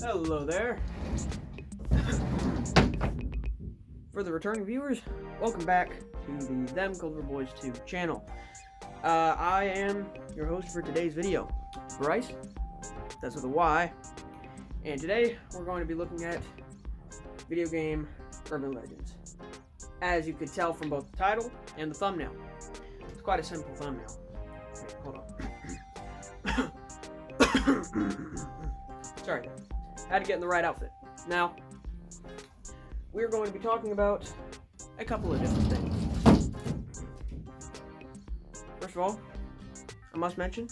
Hello there. For the returning viewers, welcome back to the Them Culver Boys 2 channel. I am your host for today's video, Bryce, that's with a Y, and today we're going to be looking at video game Urban Legends. As you could tell from both the title and the thumbnail, it's quite a simple thumbnail. Wait, hold on. Sorry, had to get in the right outfit. Now, we're going to be talking about a couple of different things. First of all, I must mention,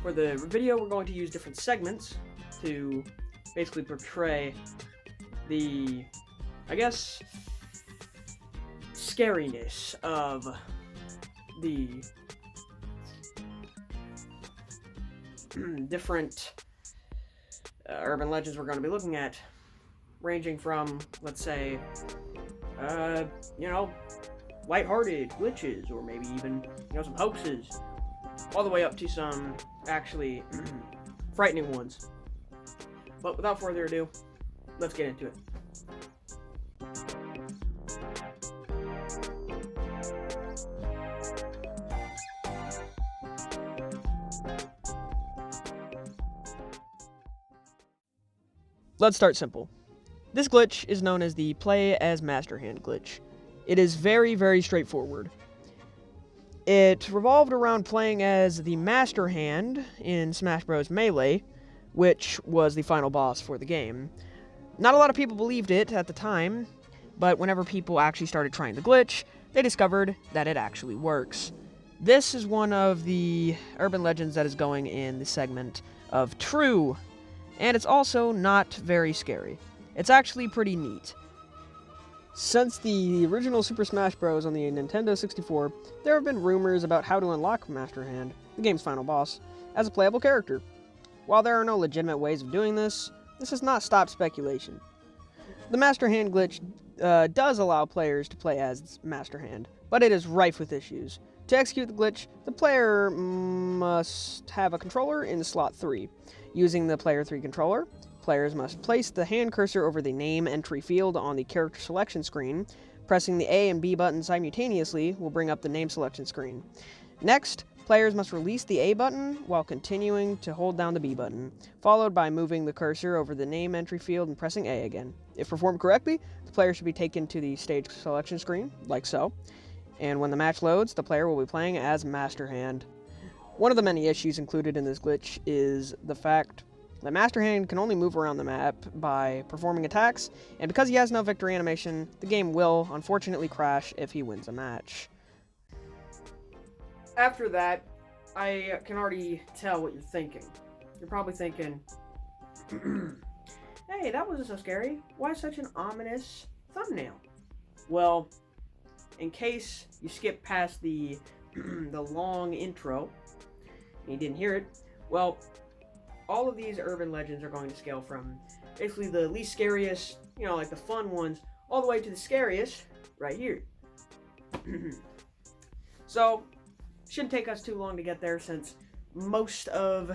for the video we're going to use different segments to basically portray the, I guess, scariness of the different urban legends we're going to be looking at, ranging from, let's say, lighthearted glitches, or maybe even, some hoaxes, all the way up to some actually frightening ones. But without further ado, let's get into it. Let's start simple. This glitch is known as the Play as Master Hand glitch. It is very, very straightforward. It revolved around playing as the Master Hand in Smash Bros. Melee, which was the final boss for the game. Not a lot of people believed it at the time, but whenever people actually started trying the glitch, they discovered that it actually works. This is one of the urban legends that is going in the segment of True, and it's also not very scary. It's actually pretty neat. Since the original Super Smash Bros. On the Nintendo 64, there have been rumors about how to unlock Master Hand, the game's final boss, as a playable character. While there are no legitimate ways of doing this, this has not stopped speculation. The Master Hand glitch does allow players to play as Master Hand, but it is rife with issues. To execute the glitch, the player must have a controller in slot 3. Using the Player 3 controller, players must place the hand cursor over the name entry field on the character selection screen. Pressing the A and B buttons simultaneously will bring up the name selection screen. Next, players must release the A button while continuing to hold down the B button, followed by moving the cursor over the name entry field and pressing A again. If performed correctly, the player should be taken to the stage selection screen, like so. And when the match loads, the player will be playing as Master Hand. One of the many issues included in this glitch is the fact that Master Hand can only move around the map by performing attacks, and because he has no victory animation, the game will unfortunately crash if he wins a match. After that, I can already tell what you're thinking. You're probably thinking, hey, that wasn't so scary. Why such an ominous thumbnail? Well, in case you skip past the long intro, and you didn't hear it, well, all of these urban legends are going to scale from basically the least scariest, like the fun ones, all the way to the scariest right here. So, shouldn't take us too long to get there, since most of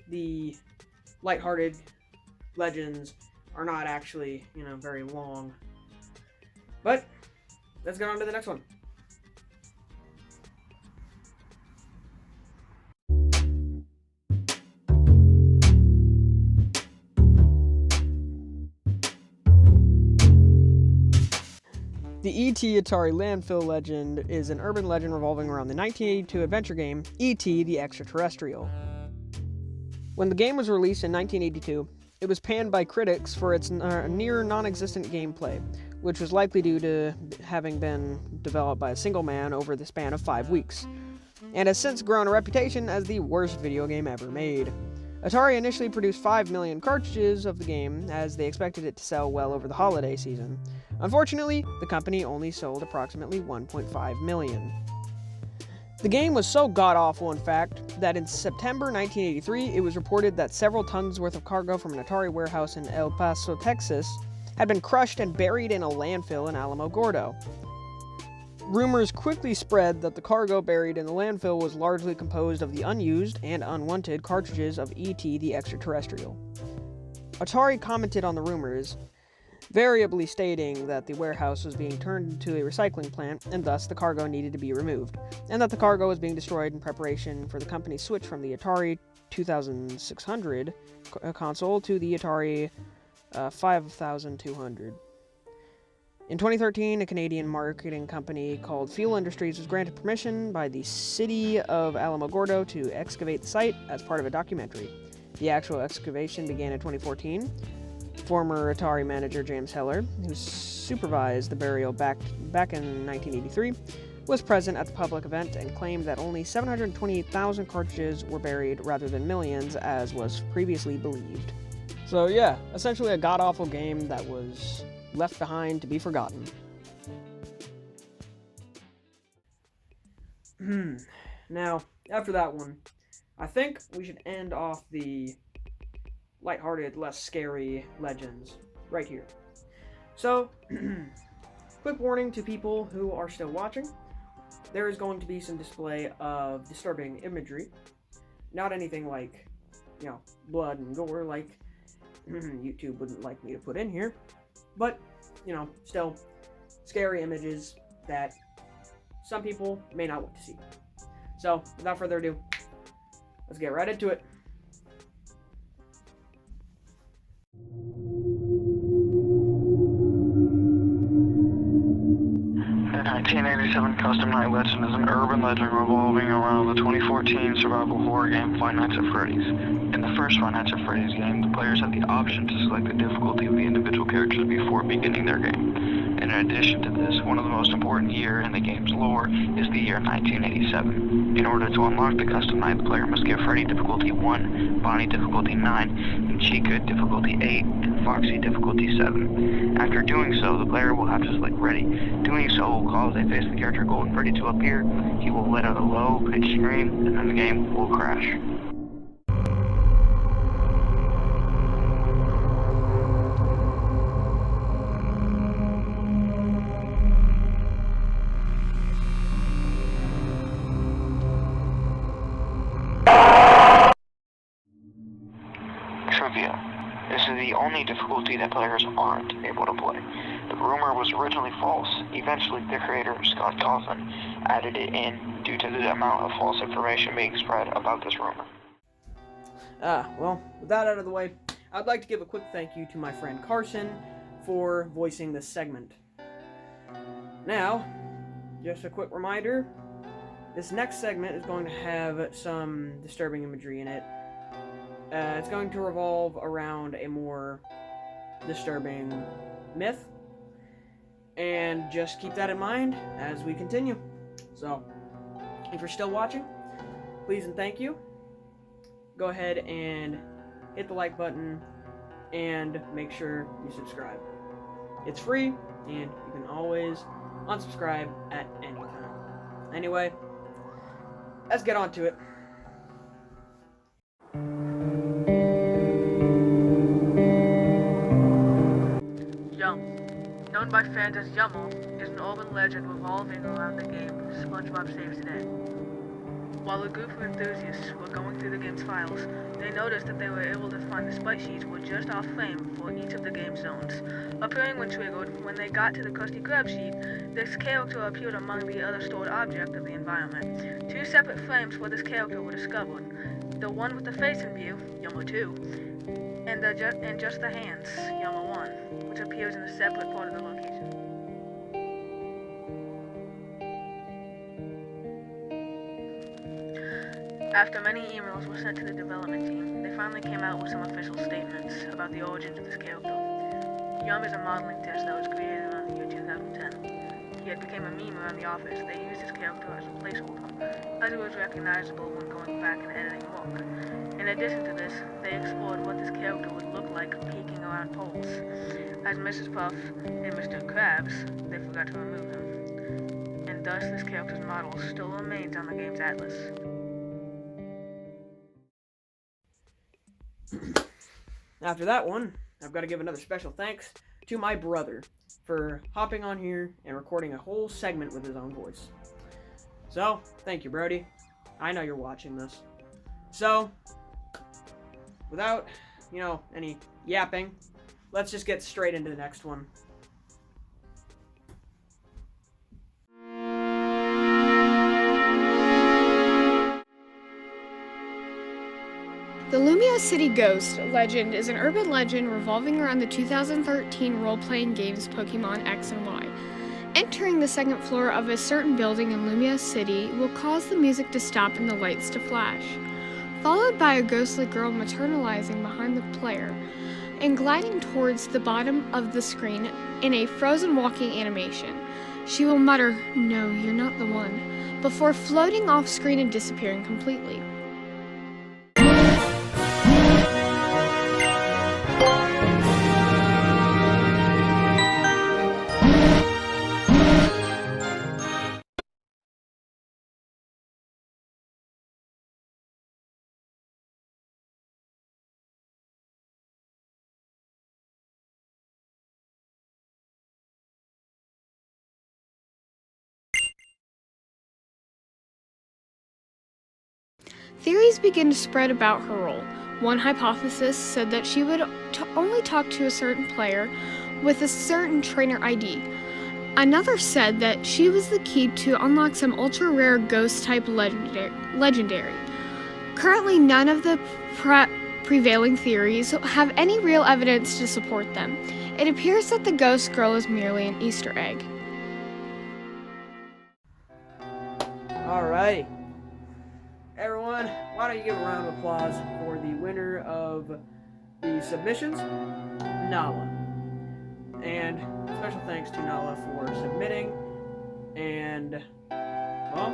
the lighthearted legends are not actually, very long. But let's get on to the next one. The E.T. Atari Landfill legend is an urban legend revolving around the 1982 adventure game E.T. the Extraterrestrial. When the game was released in 1982, it was panned by critics for its near non-existent gameplay, which was likely due to having been developed by a single man over the span of 5 weeks, and has since grown a reputation as the worst video game ever made. Atari initially produced 5 million cartridges of the game, as they expected it to sell well over the holiday season. Unfortunately, the company only sold approximately 1.5 million. The game was so god-awful, in fact, that in September 1983, it was reported that several tons worth of cargo from an Atari warehouse in El Paso, Texas, had been crushed and buried in a landfill in Alamogordo. Rumors quickly spread that the cargo buried in the landfill was largely composed of the unused and unwanted cartridges of E.T. the Extraterrestrial. Atari commented on the rumors, variably stating that the warehouse was being turned into a recycling plant and thus the cargo needed to be removed, and that the cargo was being destroyed in preparation for the company's switch from the Atari 2600 console to the Atari 5200. In 2013, a Canadian marketing company called Fuel Industries was granted permission by the city of Alamogordo to excavate the site as part of a documentary. The actual excavation began in 2014. Former Atari manager James Heller, who supervised the burial back in 1983, was present at the public event and claimed that only 728,000 cartridges were buried rather than millions, as was previously believed. So yeah, essentially a god-awful game that was left behind to be forgotten. Now, after that one, I think we should end off the lighthearted, less scary legends right here. So, quick warning to people who are still watching. There is going to be some display of disturbing imagery. Not anything like, blood and gore like YouTube wouldn't like me to put in here. But, still scary images that some people may not want to see. So, without further ado, let's get right into it. The 1987 Custom Night Legend is an urban legend revolving around the 2014 survival horror game Five Nights at Freddy's. In the first Five Nights at Freddy's game, the players have the option to select the difficulty of the individual characters before beginning their game. And in addition to this, one of the most important year in the game's lore is the year 1987. In order to unlock the Custom Night, the player must give Freddy difficulty 1, Bonnie difficulty 9, and Chica difficulty 8, and Foxy difficulty 7. After doing so, the player will have to select Freddy. Doing so will cause a face of the character Golden Freddy to appear. He will let out a low-pitched scream, and then the game will crash. Trivia. This is the only difficulty that players aren't able to play. The rumor was originally false. Eventually, the creator, Scott Cawthon, added it in due to the amount of false information being spread about this rumor. Well, with that out of the way, I'd like to give a quick thank you to my friend Carson for voicing this segment. Now, just a quick reminder, this next segment is going to have some disturbing imagery in it. It's going to revolve around a more disturbing myth, and just keep that in mind as we continue. So, if you're still watching, please and thank you. Go ahead and hit the like button and make sure you subscribe. It's free, and you can always unsubscribe at any time. Anyway, let's get on to it. Known by fans as Yummel, is an urban legend revolving around the game SpongeBob Saves the Day. While a group of enthusiasts were going through the game's files, they noticed that they were able to find the sprite sheets were just off frame for each of the game zones. Appearing when triggered, when they got to the Krusty Krab sheet, this character appeared among the other stored objects of the environment. Two separate frames for this character were discovered. The one with the face in view, Yummel 2, and just the hands, Yummel 1, which appears in a separate part of the location. After many emails were sent to the development team, they finally came out with some official statements about the origins of this character. Yum is a modeling test that was created around the year 2010. He had become a meme around the office. They used his character as a placeholder, as it was recognizable when going back and editing work. In addition to this, they explored what this character would look like peeking around poles. As Mrs. Puff and Mr. Krabs, they forgot to remove him. And thus this character's model still remains on the game's atlas. After that one, I've got to give another special thanks to my brother for hopping on here and recording a whole segment with his own voice. So, thank you, Brody. I know you're watching this. So, without any yapping, let's just get straight into the next one. The Lumia City Ghost legend is an urban legend revolving around the 2013 role-playing games Pokémon X and Y. Entering the second floor of a certain building in Lumia City will cause the music to stop and the lights to flash, followed by a ghostly girl materializing behind the player and gliding towards the bottom of the screen in a frozen walking animation. She will mutter, "No, you're not the one," before floating off screen and disappearing completely. Theories begin to spread about her role. One hypothesis said that she would only talk to a certain player with a certain trainer ID. Another said that she was the key to unlock some ultra-rare ghost-type legendary. Currently, none of the prevailing theories have any real evidence to support them. It appears that the ghost girl is merely an Easter egg. Alrighty. Everyone, why don't you give a round of applause for the winner of the submissions, Nala. And special thanks to Nala for submitting. And, well,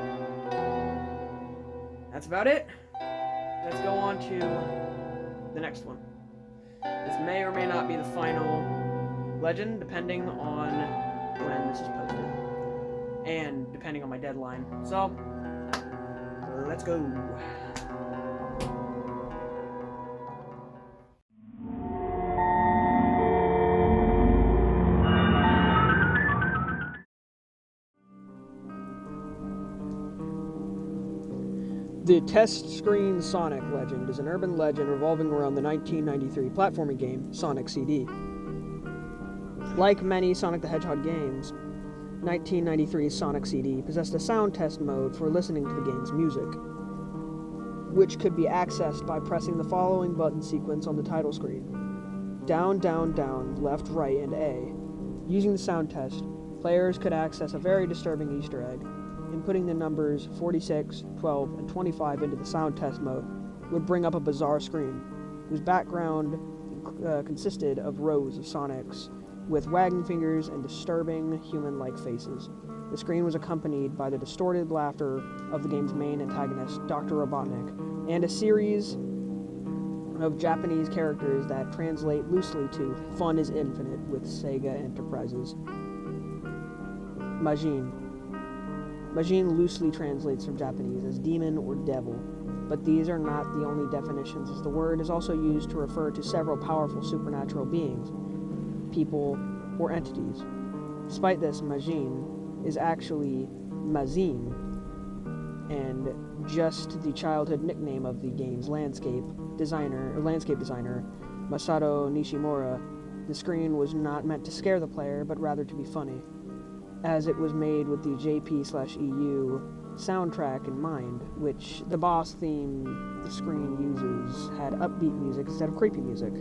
that's about it. Let's go on to the next one. This may or may not be the final legend, depending on when this is posted. And depending on my deadline. So, let's go. The Test Screen Sonic legend is an urban legend revolving around the 1993 platforming game Sonic CD. Like many Sonic the Hedgehog games, 1993's Sonic CD possessed a sound test mode for listening to the game's music, which could be accessed by pressing the following button sequence on the title screen: down, down, down, left, right, and A. Using the sound test, players could access a very disturbing Easter egg. Inputting the numbers 46, 12, and 25 into the sound test mode would bring up a bizarre screen, whose background consisted of rows of Sonics with wagging fingers and disturbing human-like faces. The screen was accompanied by the distorted laughter of the game's main antagonist, Dr. Robotnik, and a series of Japanese characters that translate loosely to "Fun is Infinite" with Sega Enterprises. Majin. Majin loosely translates from Japanese as demon or devil, but these are not the only definitions, as the word is also used to refer to several powerful supernatural beings, people, or entities. Despite this, Majin is actually Mazin, and just the childhood nickname of the game's landscape designer, Masato Nishimura. The screen was not meant to scare the player, but rather to be funny, as it was made with the JP/EU soundtrack in mind, which the boss theme the screen uses had upbeat music instead of creepy music.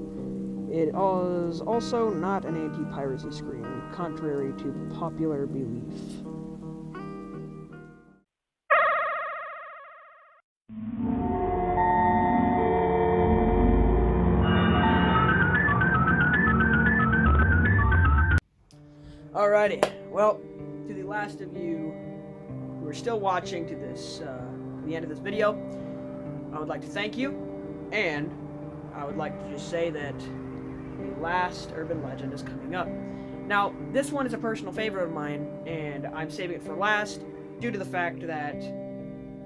It was also not an anti-piracy screen, contrary to popular belief. Alrighty, well, to the last of you who are still watching to the end of this video, I would like to thank you, and I would like to just say that the last urban legend is coming up. Now, this one is a personal favorite of mine, and I'm saving it for last due to the fact that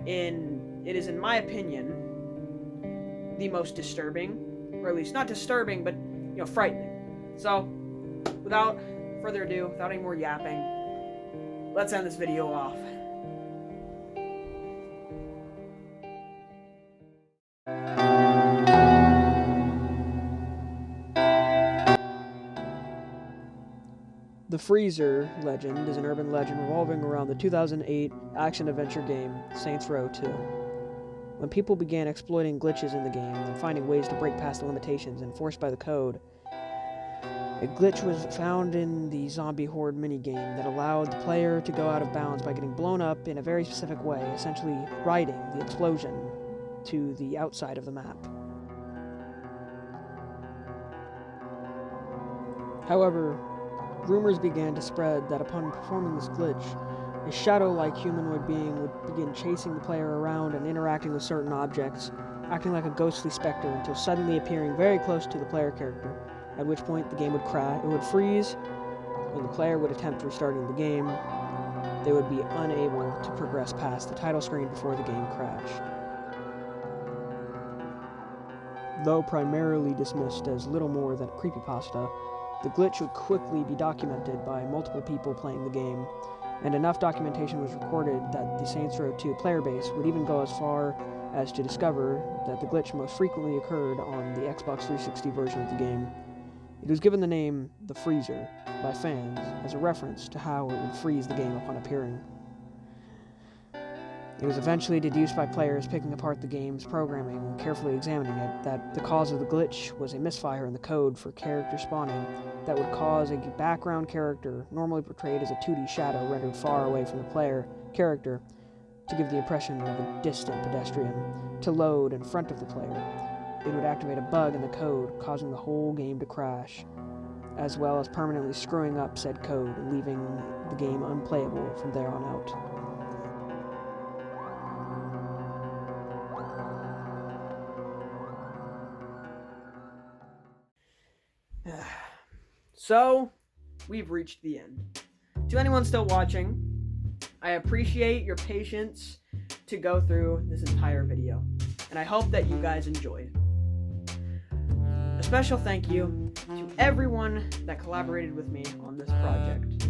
it is, in my opinion, the most disturbing, or at least not disturbing, but, frightening. So, without further ado, without any more yapping, let's end this video off. The Freezer legend is an urban legend revolving around the 2008 action-adventure game Saints Row 2. When people began exploiting glitches in the game and finding ways to break past the limitations enforced by the code, a glitch was found in the Zombie Horde minigame that allowed the player to go out of bounds by getting blown up in a very specific way, essentially riding the explosion to the outside of the map. However, rumors began to spread that upon performing this glitch, a shadow-like humanoid being would begin chasing the player around and interacting with certain objects, acting like a ghostly specter until suddenly appearing very close to the player character, at which point the game would crash, it would freeze. When the player would attempt restarting the game, they would be unable to progress past the title screen before the game crashed. Though primarily dismissed as little more than a creepypasta, the glitch would quickly be documented by multiple people playing the game, and enough documentation was recorded that the Saints Row 2 player base would even go as far as to discover that the glitch most frequently occurred on the Xbox 360 version of the game. It was given the name The Freezer by fans as a reference to how it would freeze the game upon appearing. It was eventually deduced by players picking apart the game's programming and carefully examining it that the cause of the glitch was a misfire in the code for character spawning that would cause a background character, normally portrayed as a 2D shadow rendered far away from the player character, to give the impression of a distant pedestrian, to load in front of the player. It would activate a bug in the code, causing the whole game to crash, as well as permanently screwing up said code and leaving the game unplayable from there on out. So, we've reached the end. To anyone still watching, I appreciate your patience to go through this entire video, and I hope that you guys enjoyed. A special thank you to everyone that collaborated with me on this project.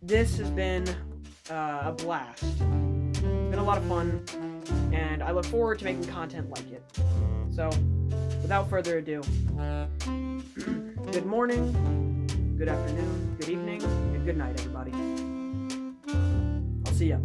This has been a blast. It's been a lot of fun, and I look forward to making content like it. So, without further ado, good morning, good afternoon, good evening, and good night, everybody. I'll see ya.